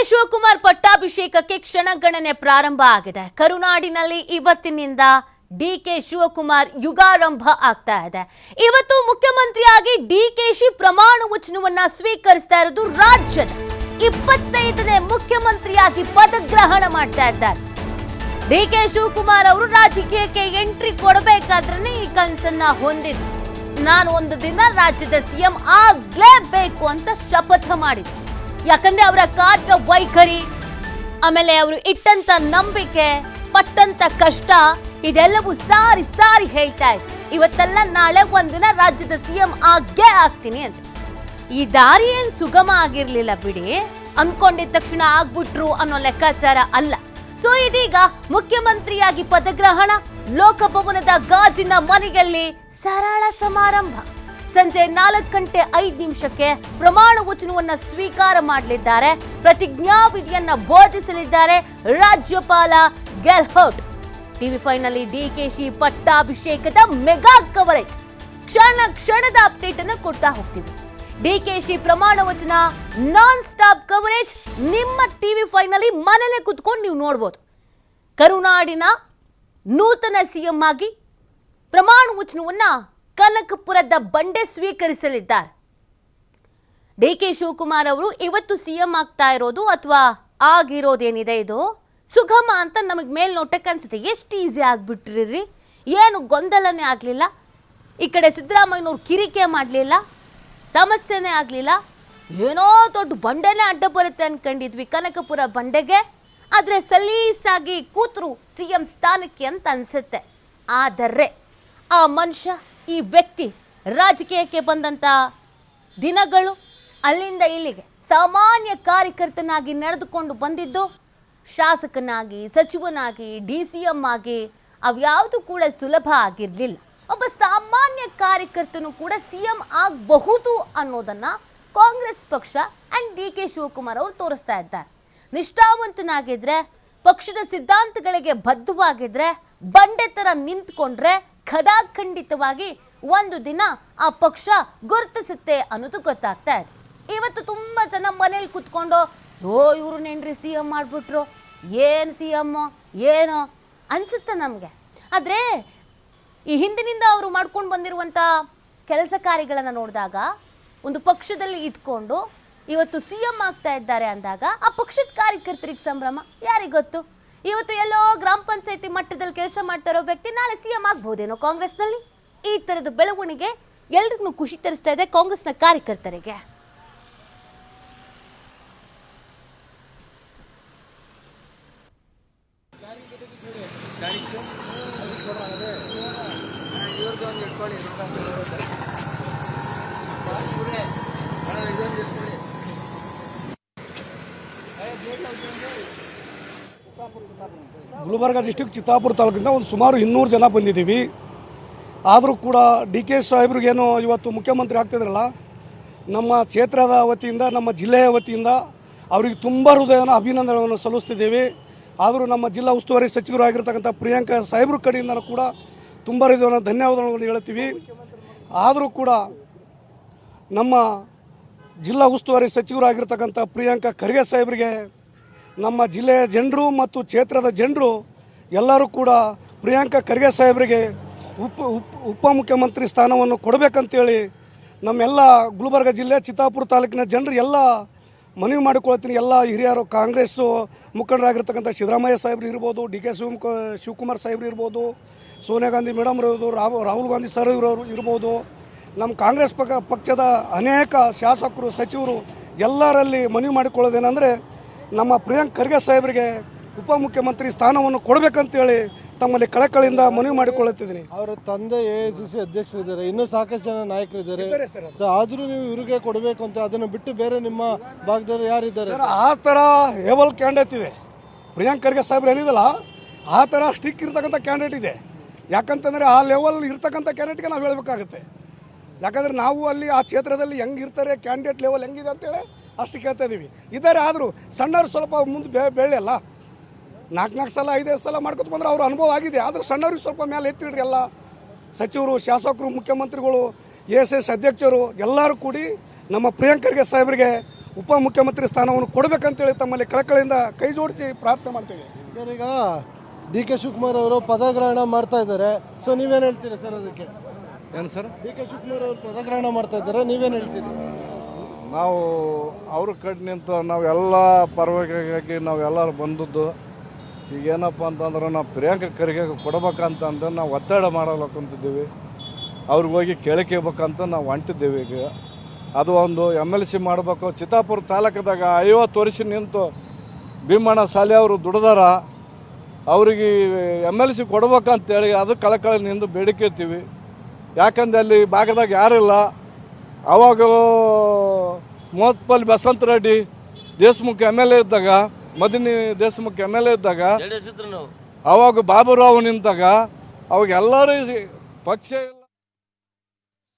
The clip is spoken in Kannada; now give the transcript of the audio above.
ಶಿವಕುಮಾರ್ ಪಟ್ಟಾಭಿಷೇಕಕ್ಕೆ ಕ್ಷಣಗಣನೆ ಪ್ರಾರಂಭ ಆಗಿದೆ. ಕರುನಾಡಿನಲ್ಲಿ ಇವತ್ತಿನಿಂದ ಡಿಕೆ ಶಿವಕುಮಾರ್ ಯುಗಾರಂಭ ಆಗ್ತಾ ಇದೆ. ಇವತ್ತು ಮುಖ್ಯಮಂತ್ರಿಯಾಗಿ ಡಿಕೆಶಿ ಪ್ರಮಾಣ ವಚನವನ್ನ ಸ್ವೀಕರಿಸ್ತಾ ಇರೋದು ರಾಜ್ಯದ 25ನೇ ಮುಖ್ಯಮಂತ್ರಿಯಾಗಿ ಪದಗ್ರಹಣ ಮಾಡ್ತಾ ಇದ್ದಾರೆ. ಡಿಕೆ ಶಿವಕುಮಾರ್ ಅವರು ರಾಜಕೀಯಕ್ಕೆ ಎಂಟ್ರಿ ಕೊಡಬೇಕಾದ್ರೆ ಈ ಕನಸನ್ನ ಹೊಂದಿದ್ರು. ನಾನು ಒಂದು ದಿನ ರಾಜ್ಯದ ಸಿಎಂ ಆಗ್ಲೇಬೇಕು ಅಂತ ಶಪಥ ಮಾಡಿದ್ರು. ಯಾಕಂದ್ರೆ ಅವರ ಕಾರ್ಯ ವೈಖರಿ, ಆಮೇಲೆ ಅವರು ಇಟ್ಟಂತ ನಂಬಿಕೆ, ಪಟ್ಟಂತ ಕಷ್ಟ ಇದೆಲ್ಲವೂ ಸಾರಿ ಸಾರಿ ಹೇಳ್ತಾ ಇದ್ರು. ಇವತ್ತೆಲ್ಲ ನಾಳೆ ಒಂದಿನ ರಾಜ್ಯದ ಸಿಎಂ ಆಗೇ ಆಗ್ತೀನಿ ಅಂತ. ಈ ದಾರಿ ಏನ್ ಸುಗಮ ಆಗಿರ್ಲಿಲ್ಲ ಬಿಡಿ, ಅನ್ಕೊಂಡಿದ ತಕ್ಷಣ ಆಗ್ಬಿಟ್ರು ಅನ್ನೋ ಲೆಕ್ಕಾಚಾರ ಅಲ್ಲ. ಸೊ ಇದೀಗ ಮುಖ್ಯಮಂತ್ರಿಯಾಗಿ ಪದಗ್ರಹಣ, ಲೋಕಭವನದ ಗಾಜಿನ ಮನೆಯಲ್ಲಿ ಸರಳ ಸಮಾರಂಭ. ಸಂಜೆ 4:05 ಪ್ರಮಾಣ ವಚನವನ್ನ ಸ್ವೀಕಾರ ಮಾಡಲಿದ್ದಾರೆ. ಪ್ರತಿಜ್ಞಾವಿಧಿಯನ್ನ ಬೋಧಿಸಲಿದ್ದಾರೆ ರಾಜ್ಯಪಾಲ ಗೆಹ್ಲೋಟ್. ಟಿವಿ5 ನಲ್ಲಿ ಡಿಕೆಶಿ ಪಟ್ಟಾಭಿಷೇಕದ ಮೆಗಾ ಕವರೇಜ್, ಕ್ಷಣದ ಅಪ್ಡೇಟ್ ಅನ್ನು ಕೊಡ್ತಾ ಹೋಗ್ತೀವಿ. ಡಿಕೆಶಿ ಪ್ರಮಾಣ ವಚನ ನಾನ್ ಸ್ಟಾಪ್ ಕವರೇಜ್ ನಿಮ್ಮ ಟಿವಿ5 ನಲ್ಲಿ ಮನೇಲೆ ಕುತ್ಕೊಂಡು ನೀವು ನೋಡ್ಬೋದು. ಕರುನಾಡಿನ ನೂತನ ಸಿಎಂ ಆಗಿ ಪ್ರಮಾಣ ವಚನವನ್ನ ಕನಕಪುರದ ಬಂಡೆ ಸ್ವೀಕರಿಸಲಿದ್ದಾರೆ. ಡಿಕೆ ಶಿವಕುಮಾರ್ ಅವರು ಇವತ್ತು ಸಿಎಂ ಆಗ್ತಾ ಇರೋದು ಅಥವಾ ಆಗಿರೋದೇನಿದೆ ಇದು ಸುಗಮ ಅಂತ ನಮಗೆ ಮೇಲ್ನೋಟಕ್ಕೆ ಅನ್ಸುತ್ತೆ. ಎಷ್ಟು ಈಸಿ ಆಗ್ಬಿಟ್ರಿ, ಏನು ಗೊಂದಲನೇ ಆಗಲಿಲ್ಲ. ಈ ಕಡೆ ಸಿದ್ದರಾಮಯ್ಯನವ್ರು ಕಿರಿಕೆ ಮಾಡಲಿಲ್ಲ, ಸಮಸ್ಯೆನೇ ಆಗಲಿಲ್ಲ. ಏನೋ ದೊಡ್ಡ ಬಂಡೆನೇ ಅಡ್ಡ ಬರುತ್ತೆ ಅನ್ಕೊಂಡಿದ್ವಿ ಕನಕಪುರ ಬಂಡೆಗೆ, ಆದರೆ ಸಲೀಸಾಗಿ ಕೂತರು ಸಿಎಂ ಸ್ಥಾನಕ್ಕೆ ಅಂತ ಅನ್ಸುತ್ತೆ. ಆದರೆ ಆ ಮನುಷ್ಯ, ಈ ವ್ಯಕ್ತಿ ರಾಜಕೀಯಕ್ಕೆ ಬಂದಂಥ ದಿನಗಳು, ಅಲ್ಲಿಂದ ಇಲ್ಲಿಗೆ ಸಾಮಾನ್ಯ ಕಾರ್ಯಕರ್ತನಾಗಿ ನಡೆದುಕೊಂಡು ಬಂದಿದ್ದು, ಶಾಸಕನಾಗಿ, ಸಚಿವನಾಗಿ, DCM ಆಗಿ ಅವ್ಯಾವುದು ಕೂಡ ಸುಲಭ ಆಗಿರಲಿಲ್ಲ. ಒಬ್ಬ ಸಾಮಾನ್ಯ ಕಾರ್ಯಕರ್ತನು ಕೂಡ ಸಿಎಂ ಆಗಬಹುದು ಅನ್ನೋದನ್ನು ಕಾಂಗ್ರೆಸ್ ಪಕ್ಷ ಆ್ಯಂಡ್ ಡಿಕೆ ಶಿವಕುಮಾರ್ ಅವರು ತೋರಿಸ್ತಾ ಇದ್ದಾರೆ. ನಿಷ್ಠಾವಂತನಾಗಿದ್ರೆ, ಪಕ್ಷದ ಸಿದ್ಧಾಂತಗಳಿಗೆ ಬದ್ಧವಾಗಿದ್ರೆ, ಬಂಡೆ ಥರ ನಿಂತ್ಕೊಂಡ್ರೆ ಖಡಾಖಂಡಿತವಾಗಿ ಒಂದು ದಿನ ಆ ಪಕ್ಷ ಗುರುತಿಸುತ್ತೆ ಅನ್ನೋದು ಗೊತ್ತಾಗ್ತಾ ಇದೆ. ಇವತ್ತು ತುಂಬ ಜನ ಮನೇಲಿ ಕೂತ್ಕೊಂಡು ಇವ್ರನ್ನೇನ್ರಿ ಸಿಎಂ ಮಾಡಿಬಿಟ್ರು, ಏನು ಸಿಎಂ ಏನೋ ಅನಿಸುತ್ತೆ ನಮಗೆ. ಆದರೆ ಈ ಹಿಂದಿನಿಂದ ಅವರು ಮಾಡ್ಕೊಂಡು ಬಂದಿರುವಂಥ ಕೆಲಸ ಕಾರ್ಯಗಳನ್ನು ನೋಡಿದಾಗ, ಒಂದು ಪಕ್ಷದಲ್ಲಿ ಇದ್ಕೊಂಡು ಇವತ್ತು ಸಿಎಂ ಆಗ್ತಾ ಇದ್ದಾರೆ ಅಂದಾಗ ಆ ಪಕ್ಷದ ಕಾರ್ಯಕರ್ತರಿಗೆ ಸಂಭ್ರಮ ಯಾರಿಗೆ ಗೊತ್ತು. ಇವತ್ತು ಎಲ್ಲೋ ಗ್ರಾಮ ಪಂಚಾಯತಿ ಮಟ್ಟದಲ್ಲಿ ಕೆಲಸ ಮಾಡ್ತಾ ಇರೋ ವ್ಯಕ್ತಿ ನಾಳೆ ಸಿಎಂ ಆಗ್ಬೋದೇನೋ ಕಾಂಗ್ರೆಸ್ನಲ್ಲಿ. ಈ ಥರದ ಬೆಳವಣಿಗೆ ಎಲ್ರಿಗೂ ಖುಷಿ ತರಿಸ್ತಾ ಇದೆ ಕಾಂಗ್ರೆಸ್ನ ಕಾರ್ಯಕರ್ತರಿಗೆ. ಗುಲ್ಬರ್ಗ ಡಿಸ್ಟಿಕ್ ಚಿತ್ತಾಪುರ ತಾಲೂಕಿಂದ ಒಂದು ಸುಮಾರು 200 ಜನ ಬಂದಿದ್ದೀವಿ. ಆದರೂ ಕೂಡ DK ಸಾಹೇಬ್ರಿಗೇನು ಇವತ್ತು ಮುಖ್ಯಮಂತ್ರಿ ಆಗ್ತಿದ್ರಲ್ಲ, ನಮ್ಮ ಕ್ಷೇತ್ರದ ವತಿಯಿಂದ, ನಮ್ಮ ಜಿಲ್ಲೆಯ ವತಿಯಿಂದ ಅವರಿಗೆ ತುಂಬ ಹೃದಯನ ಅಭಿನಂದನೆಗಳನ್ನು ಸಲ್ಲಿಸ್ತಿದ್ದೀವಿ. ಆದರೂ ನಮ್ಮ ಜಿಲ್ಲಾ ಉಸ್ತುವಾರಿ ಸಚಿವರಾಗಿರ್ತಕ್ಕಂಥ ಪ್ರಿಯಾಂಕಾ ಸಾಹೇಬ್ರ ಕಡೆಯಿಂದ ಕೂಡ ತುಂಬ ಹೃದಯವನ್ನು ಧನ್ಯವಾದಗಳನ್ನು ಹೇಳ್ತೀವಿ. ಆದರೂ ಕೂಡ ನಮ್ಮ ಜಿಲ್ಲಾ ಉಸ್ತುವಾರಿ ಸಚಿವರಾಗಿರ್ತಕ್ಕಂಥ ಪ್ರಿಯಾಂಕಾ ಖರ್ಗೆ ಸಾಹೇಬರಿಗೆ ನಮ್ಮ ಜಿಲ್ಲೆಯ ಜನರು ಮತ್ತು ಕ್ಷೇತ್ರದ ಜನರು ಎಲ್ಲರೂ ಕೂಡ ಪ್ರಿಯಾಂಕಾ ಖರ್ಗೆ ಸಾಹೇಬರಿಗೆ ಉಪಮುಖ್ಯಮಂತ್ರಿ ಸ್ಥಾನವನ್ನು ಕೊಡಬೇಕಂತೇಳಿ ನಮ್ಮೆಲ್ಲ ಗುಲ್ಬರ್ಗ ಜಿಲ್ಲೆ ಚಿತ್ತಾಪುರ ತಾಲೂಕಿನ ಜನರು ಎಲ್ಲ ಮನವಿ ಮಾಡಿಕೊಳ್ತೀನಿ. ಎಲ್ಲ ಹಿರಿಯರು, ಕಾಂಗ್ರೆಸ್ಸು ಮುಖಂಡರಾಗಿರ್ತಕ್ಕಂಥ ಸಿದ್ದರಾಮಯ್ಯ ಸಾಹೇಬ್ರು ಇರ್ಬೋದು, DK ಶಿವಕುಮಾರ್ ಸಾಹೇಬ್ರು ಇರ್ಬೋದು, ಸೋನಿಯಾ ಗಾಂಧಿ ಮೇಡಮ್ ಇರ್ಬೋದು, ರಾಹುಲ್ ಗಾಂಧಿ ಸರ್ ಇರ್ಬೋದು, ನಮ್ಮ ಕಾಂಗ್ರೆಸ್ ಪಕ್ಷದ ಅನೇಕ ಶಾಸಕರು, ಸಚಿವರು ಎಲ್ಲರಲ್ಲಿ ಮನವಿ ಮಾಡಿಕೊಳ್ಳೋದೇನೆಂದರೆ ನಮ್ಮ ಪ್ರಿಯಾಂಕ್ ಖರ್ಗೆ ಸಾಹೇಬರಿಗೆ ಉಪಮುಖ್ಯಮಂತ್ರಿ ಸ್ಥಾನವನ್ನು ಕೊಡಬೇಕಂತೇಳಿ ತಮ್ಮಲ್ಲಿ ಕಳಕಳಿಯಿಂದ ಮನವಿ ಮಾಡಿಕೊಳ್ಳುತ್ತಿದ್ದೀನಿ. ಅವರ ತಂದೆ AICC ಅಧ್ಯಕ್ಷರಿದ್ದಾರೆ, ಇನ್ನೂ ಸಾಕಷ್ಟು ಜನ ನಾಯಕರಿದ್ದಾರೆ. ಆದರೂ ನೀವು ಇವರಿಗೆ ಕೊಡಬೇಕು ಅಂತ, ಅದನ್ನು ಬಿಟ್ಟು ಬೇರೆ ನಿಮ್ಮ ಭಾಗದಲ್ಲಿ ಯಾರಿದ್ದಾರೆ? ಆ ಥರ ಏಬಲ್ ಕ್ಯಾಂಡಿಡೇಟ್ ಇದೆ. ಪ್ರಿಯಾಂಕ್ ಖರ್ಗೆ ಸಾಹೇಬ್ರು ಏನಿದಲ್ಲ ಆ ಥರ ಸ್ಟಿಕ್ ಇರ್ತಕ್ಕಂಥ ಕ್ಯಾಂಡಿಡೇಟ್ ಇದೆ. ಯಾಕಂತಂದರೆ ಆ ಲೆವೆಲ್ ಇರ್ತಕ್ಕಂಥ ಕ್ಯಾಂಡಿಡೇಟ್ಗೆ ನಾವು ಹೇಳಬೇಕಾಗುತ್ತೆ. ಯಾಕಂದರೆ ನಾವು ಅಲ್ಲಿ ಆ ಕ್ಷೇತ್ರದಲ್ಲಿ ಹೆಂಗಿರ್ತಾರೆ, ಕ್ಯಾಂಡಿಡೇಟ್ ಲೆವೆಲ್ ಹೆಂಗಿದೆ ಅಂತೇಳಿ ಅಷ್ಟು ಕೇಳ್ತಾ ಇದ್ದೀವಿ. ಇದ್ದಾರೆ, ಆದರೂ ಸಣ್ಣವ್ರು ಸ್ವಲ್ಪ ಮುಂದೆ ಬೆಳೆಯಲ್ಲ. 4 ಸಲ 5 ಸಲ ಮಾಡ್ಕೊತ ಬಂದ್ರೆ ಅವ್ರ ಅನುಭವ ಆಗಿದೆ. ಆದರೆ ಸಣ್ಣವ್ರಿಗೆ ಸ್ವಲ್ಪ ಮೇಲೆ ಎತ್ತಿಡ್ರಿ. ಎಲ್ಲ ಸಚಿವರು, ಶಾಸಕರು, ಮುಖ್ಯಮಂತ್ರಿಗಳು, ASS ಅಧ್ಯಕ್ಷರು ಎಲ್ಲರೂ ಕೂಡಿ ನಮ್ಮ ಪ್ರಿಯಾಂಕ್ ಖರ್ಗೆ ಸಾಹೇಬರಿಗೆ ಉಪಮುಖ್ಯಮಂತ್ರಿ ಸ್ಥಾನವನ್ನು ಕೊಡಬೇಕಂತೇಳಿ ತಮ್ಮಲ್ಲಿ ಕಳಕಳಿಯಿಂದ ಕೈ ಜೋಡಿಸಿ ಪ್ರಾರ್ಥನೆ ಮಾಡ್ತೇವೆ. ಸರ್, ಈಗ ಡಿ ಕೆ ಶಿವಕುಮಾರ್ ಅವರು ಪದಗ್ರಹಣ ಮಾಡ್ತಾ ಇದ್ದಾರೆ. ಸೊ ನೀವೇನು ಹೇಳ್ತೀರಿ ಸರ್ ಅದಕ್ಕೆ? ಏನು ಸರ್? ಡಿ ಕೆ ಶಿವಕುಮಾರ್ ಅವರು ಪದಗ್ರಹಣ ಮಾಡ್ತಾ ಇದ್ದಾರೆ, ನೀವೇನು ಹೇಳ್ತೀರಿ? ನಾವು ಅವ್ರ ಕಡೆ ನಿಂತು ನಾವೆಲ್ಲ ಪರವಾಗಿ ನಾವೆಲ್ಲರೂ ಬಂದದ್ದು. ಈಗೇನಪ್ಪ ಅಂತಂದ್ರೆ ನಾವು ಪ್ರಿಯಾಂಕ ಖರ್ಗೆ ಕೊಡ್ಬೇಕಂತಂದ್ರೆ ನಾವು ಒತ್ತಡ ಮಾಡಲಕ್ಕಂತಿದ್ದೀವಿ. ಅವ್ರಿಗೆ ಹೋಗಿ ಕೇಳ್ಕೋಬೇಕಂತ ನಾವು ಹೊಂಟಿದ್ದೀವಿ. ಈಗ ಅದು ಒಂದು MLC ಮಾಡಬೇಕು. ಚಿತ್ತಾಪುರ ತಾಲೂಕದಾಗ 50 ವರ್ಷ ನಿಂತು ಭೀಮಣ್ಣ ಸಾಲಿ ಅವರು ದುಡ್ದಾರ, ಅವ್ರಿಗೆ MLC ಕೊಡ್ಬೇಕಂತೇಳಿ ಅದು ಕಳಕಳಿನಿಂದ ಬೇಡಿಕೆತ್ತೀವಿ. ಯಾಕಂದ್ರೆ ಅಲ್ಲಿ ಭಾಗದಾಗ ಯಾರಿಲ್ಲ. ಆವಾಗ ಮೋತ್ಪಲ್ ಬಸಂತ ರೆಡ್ಡಿ ದೇಶಮುಖ MLA ಇದ್ದಾಗ, ಮದಿನಿ ದೇಶಮುಖ MLA ಇದ್ದಾಗ, ಅವಾಗ ಬಾಬುರಾವ್ ನಿಂತಾಗ ಅವಾಗ ಎಲ್ಲರೂ ಪಕ್ಷ ಇಲ್ಲ.